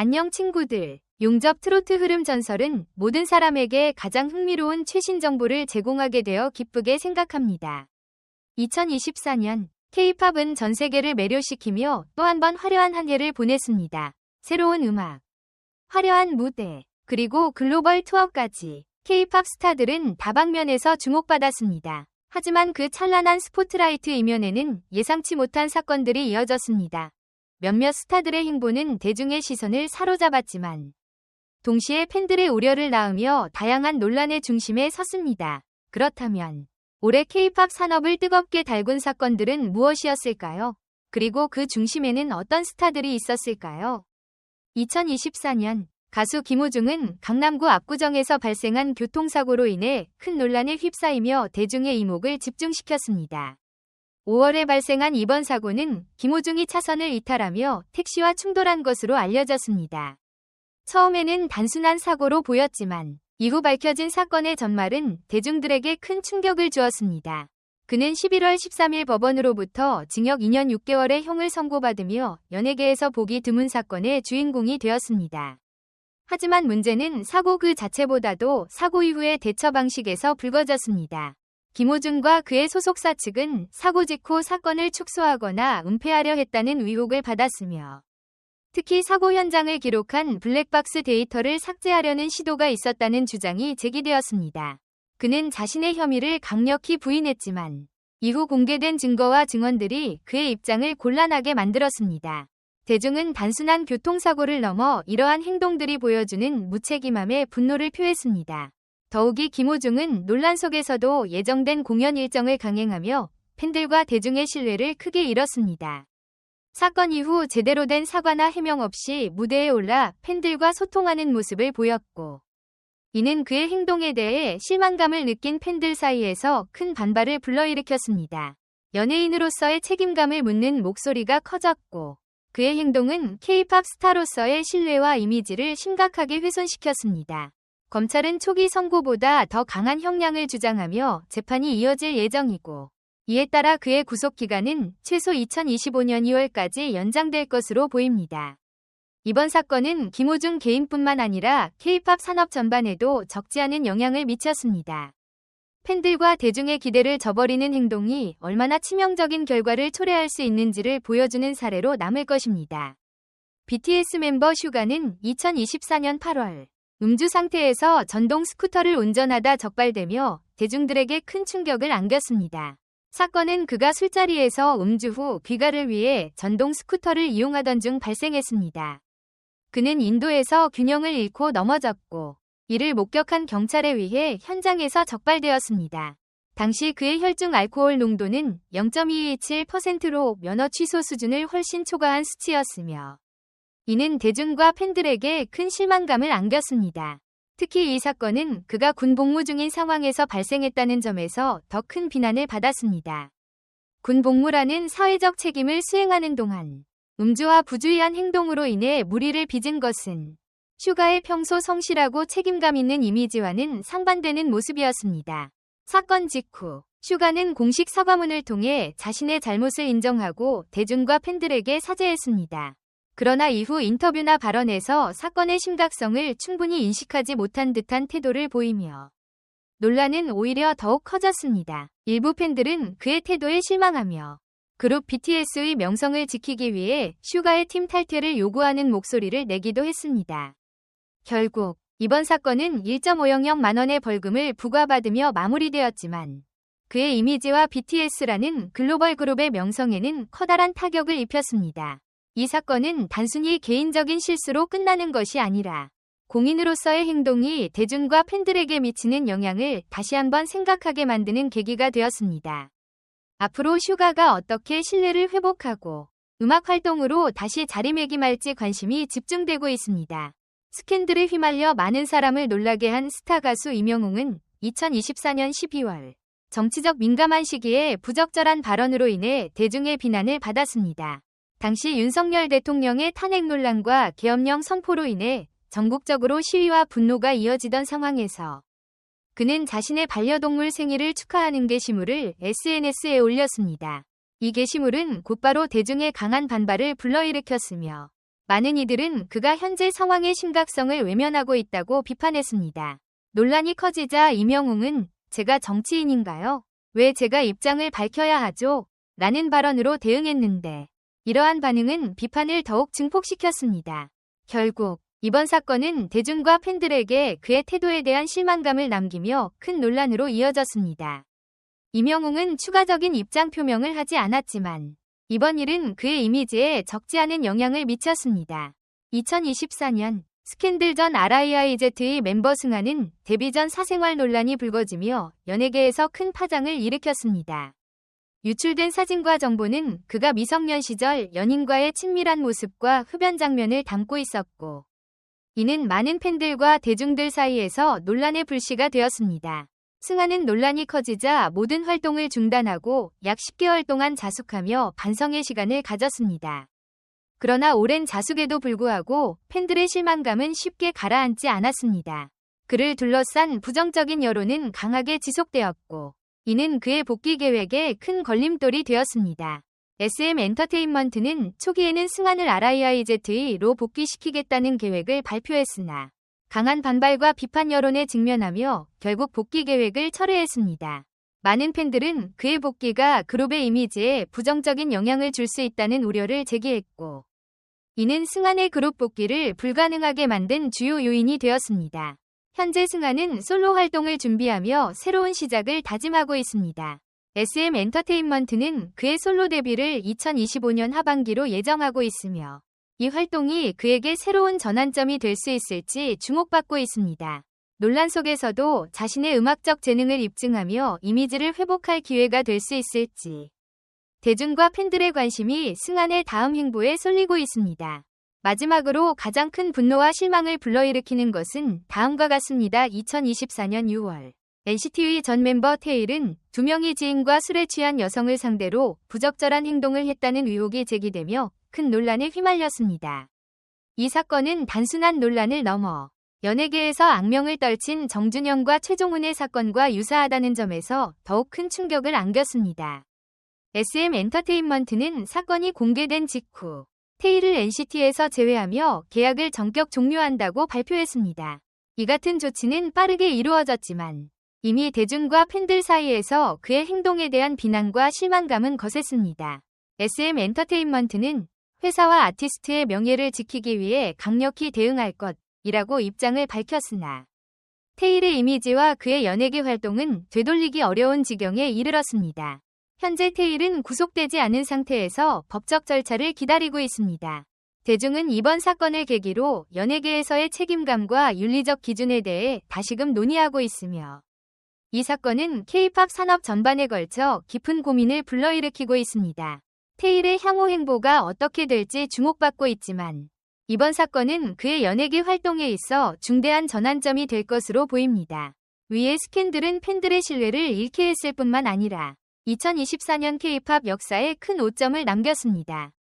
안녕 친구들. 용접 트로트 흐름 전설은 모든 사람에게 가장 흥미로운 최신 정보를 제공하게 되어 기쁘게 생각합니다. 2024년 K-팝은 전 세계를 매료시키며 또 한 번 화려한 한 해를 보냈습니다. 새로운 음악, 화려한 무대, 그리고 글로벌 투어까지 K-팝 스타들은 다방면에서 주목받았습니다. 하지만 그 찬란한 스포트라이트 이면에는 예상치 못한 사건들이 이어졌습니다. 몇몇 스타들의 행보는 대중의 시선을 사로잡았지만 동시에 팬들의 우려를 낳으며 다양한 논란의 중심에 섰습니다. 그렇다면 올해 K-팝 산업을 뜨겁게 달군 사건들은 무엇이었을까요? 그리고 그 중심에는 어떤 스타들이 있었을까요? 2024년 가수 김호중은 강남구 압구정에서 발생한 교통사고로 인해 큰 논란에 휩싸이며 대중의 이목을 집중시켰습니다. 5월에 발생한 이번 사고는 김호중이 차선을 이탈하며 택시와 충돌한 것으로 알려졌습니다. 처음에는 단순한 사고로 보였지만 이후 밝혀진 사건의 전말은 대중들에게 큰 충격을 주었습니다. 그는 11월 13일 법원으로부터 징역 2년 6개월의 형을 선고받으며 연예계에서 보기 드문 사건의 주인공이 되었습니다. 하지만 문제는 사고 그 자체보다도 사고 이후의 대처 방식에서 불거졌습니다. 김호중과 그의 소속사 측은 사고 직후 사건을 축소하거나 은폐하려 했다는 의혹을 받았으며 특히 사고 현장을 기록한 블랙박스 데이터를 삭제하려는 시도가 있었다는 주장이 제기되었습니다. 그는 자신의 혐의를 강력히 부인했지만 이후 공개된 증거와 증언들이 그의 입장을 곤란하게 만들었습니다. 대중은 단순한 교통사고를 넘어 이러한 행동들이 보여주는 무책임함에 분노를 표했습니다. 더욱이 김호중은 논란 속에서도 예정된 공연 일정을 강행하며 팬들과 대중의 신뢰를 크게 잃었습니다. 사건 이후 제대로 된 사과나 해명 없이 무대에 올라 팬들과 소통하는 모습을 보였고 이는 그의 행동에 대해 실망감을 느낀 팬들 사이에서 큰 반발을 불러일으켰습니다. 연예인으로서의 책임감을 묻는 목소리가 커졌고 그의 행동은 K-팝 스타로서의 신뢰와 이미지를 심각하게 훼손시켰습니다. 검찰은 초기 선고보다 더 강한 형량을 주장하며 재판이 이어질 예정이고 이에 따라 그의 구속기간은 최소 2025년 2월까지 연장될 것으로 보입니다. 이번 사건은 김호중 개인뿐만 아니라 K-팝 산업 전반에도 적지 않은 영향을 미쳤습니다. 팬들과 대중의 기대를 저버리는 행동이 얼마나 치명적인 결과를 초래할 수 있는지를 보여주는 사례로 남을 것입니다. BTS 멤버 슈가는 2024년 8월 음주 상태에서 전동 스쿠터를 운전하다 적발되며 대중들에게 큰 충격을 안겼습니다. 사건은 그가 술자리에서 음주 후 귀가를 위해 전동 스쿠터를 이용하던 중 발생했습니다. 그는 인도에서 균형을 잃고 넘어졌고 이를 목격한 경찰에 의해 현장에서 적발되었습니다. 당시 그의 혈중 알코올 농도는 0.227%로 면허 취소 수준을 훨씬 초과한 수치였으며 이는 대중과 팬들에게 큰 실망감을 안겼습니다. 특히 이 사건은 그가 군 복무 중인 상황에서 발생했다는 점에서 더 큰 비난을 받았습니다. 군 복무라는 사회적 책임을 수행하는 동안 음주와 부주의한 행동으로 인해 무리를 빚은 것은 슈가의 평소 성실하고 책임감 있는 이미지와는 상반되는 모습이었습니다. 사건 직후 슈가는 공식 사과문을 통해 자신의 잘못을 인정하고 대중과 팬들에게 사죄했습니다. 그러나 이후 인터뷰나 발언에서 사건의 심각성을 충분히 인식하지 못한 듯한 태도를 보이며 논란은 오히려 더욱 커졌습니다. 일부 팬들은 그의 태도에 실망하며 그룹 BTS의 명성을 지키기 위해 슈가의 팀 탈퇴를 요구하는 목소리를 내기도 했습니다. 결국 이번 사건은 1.500만 원의 벌금을 부과받으며 마무리되었지만 그의 이미지와 BTS라는 글로벌 그룹의 명성에는 커다란 타격을 입혔습니다. 이 사건은 단순히 개인적인 실수로 끝나는 것이 아니라 공인으로서의 행동이 대중과 팬들에게 미치는 영향을 다시 한번 생각하게 만드는 계기가 되었습니다. 앞으로 슈가가 어떻게 신뢰를 회복하고 음악 활동으로 다시 자리매김할지 관심이 집중되고 있습니다. 스캔들에 휘말려 많은 사람을 놀라게 한 스타 가수 임영웅은 2024년 12월 정치적 민감한 시기에 부적절한 발언으로 인해 대중의 비난을 받았습니다. 당시 윤석열 대통령의 탄핵 논란과 계엄령 선포로 인해 전국적으로 시위와 분노가 이어지던 상황에서 그는 자신의 반려동물 생일을 축하하는 게시물을 SNS에 올렸습니다. 이 게시물은 곧바로 대중의 강한 반발을 불러일으켰으며 많은 이들은 그가 현재 상황의 심각성을 외면하고 있다고 비판했습니다. 논란이 커지자 임영웅은 제가 정치인인가요? 왜 제가 입장을 밝혀야 하죠? 라는 발언으로 대응했는데 이러한 반응은 비판을 더욱 증폭시켰습니다. 결국 이번 사건은 대중과 팬들에게 그의 태도에 대한 실망감을 남기며 큰 논란으로 이어졌습니다. 임영웅은 추가적인 입장 표명을 하지 않았지만 이번 일은 그의 이미지에 적지 않은 영향을 미쳤습니다. 2024년 스캔들 전 RIIZ의 멤버 승하는 데뷔 전 사생활 논란이 불거지며 연예계에서 큰 파장을 일으켰습니다. 유출된 사진과 정보는 그가 미성년 시절 연인과의 친밀한 모습과 흡연 장면을 담고 있었고 이는 많은 팬들과 대중들 사이에서 논란의 불씨가 되었습니다. 승하는 논란이 커지자 모든 활동을 중단하고 약 10개월 동안 자숙하며 반성의 시간을 가졌습니다. 그러나 오랜 자숙에도 불구하고 팬들의 실망감은 쉽게 가라앉지 않았습니다. 그를 둘러싼 부정적인 여론은 강하게 지속되었고 이는 그의 복귀 계획에 큰 걸림돌이 되었습니다. SM 엔터테인먼트는 초기에는 승한을 RIIZ로 복귀시키겠다는 계획을 발표했으나 강한 반발과 비판 여론에 직면하며 결국 복귀 계획을 철회했습니다. 많은 팬들은 그의 복귀가 그룹의 이미지에 부정적인 영향을 줄 수 있다는 우려를 제기했고 이는 승한의 그룹 복귀를 불가능하게 만든 주요 요인이 되었습니다. 현재 승한은 솔로 활동을 준비하며 새로운 시작을 다짐하고 있습니다. SM 엔터테인먼트는 그의 솔로 데뷔를 2025년 하반기로 예정하고 있으며 이 활동이 그에게 새로운 전환점이 될 수 있을지 주목받고 있습니다. 논란 속에서도 자신의 음악적 재능을 입증하며 이미지를 회복할 기회가 될 수 있을지 대중과 팬들의 관심이 승한의 다음 행보에 쏠리고 있습니다. 마지막으로 가장 큰 분노와 실망을 불러일으키는 것은 다음과 같습니다. 2024년 6월 NCT 전 멤버 테일은 2명의 지인과 술에 취한 여성을 상대로 부적절한 행동을 했다는 의혹이 제기되며 큰 논란에 휘말렸습니다. 이 사건은 단순한 논란을 넘어 연예계에서 악명을 떨친 정준영과 최종훈의 사건과 유사하다는 점에서 더욱 큰 충격을 안겼습니다. SM 엔터테인먼트는 사건이 공개된 직후 테일을 NCT에서 제외하며 계약을 전격 종료한다고 발표했습니다. 이 같은 조치는 빠르게 이루어졌지만 이미 대중과 팬들 사이에서 그의 행동에 대한 비난과 실망감은 거셌습니다. SM 엔터테인먼트는 회사와 아티스트의 명예를 지키기 위해 강력히 대응할 것이라고 입장을 밝혔으나 테일의 이미지와 그의 연예계 활동은 되돌리기 어려운 지경에 이르렀습니다. 현재 테일은 구속되지 않은 상태에서 법적 절차를 기다리고 있습니다. 대중은 이번 사건을 계기로 연예계에서의 책임감과 윤리적 기준에 대해 다시금 논의하고 있으며 이 사건은 K-팝 산업 전반에 걸쳐 깊은 고민을 불러일으키고 있습니다. 테일의 향후 행보가 어떻게 될지 주목받고 있지만 이번 사건은 그의 연예계 활동에 있어 중대한 전환점이 될 것으로 보입니다. 위의 스캔들은 팬들의 신뢰를 잃게 했을 뿐만 아니라 2024년 K-팝 역사에 큰 오점을 남겼습니다.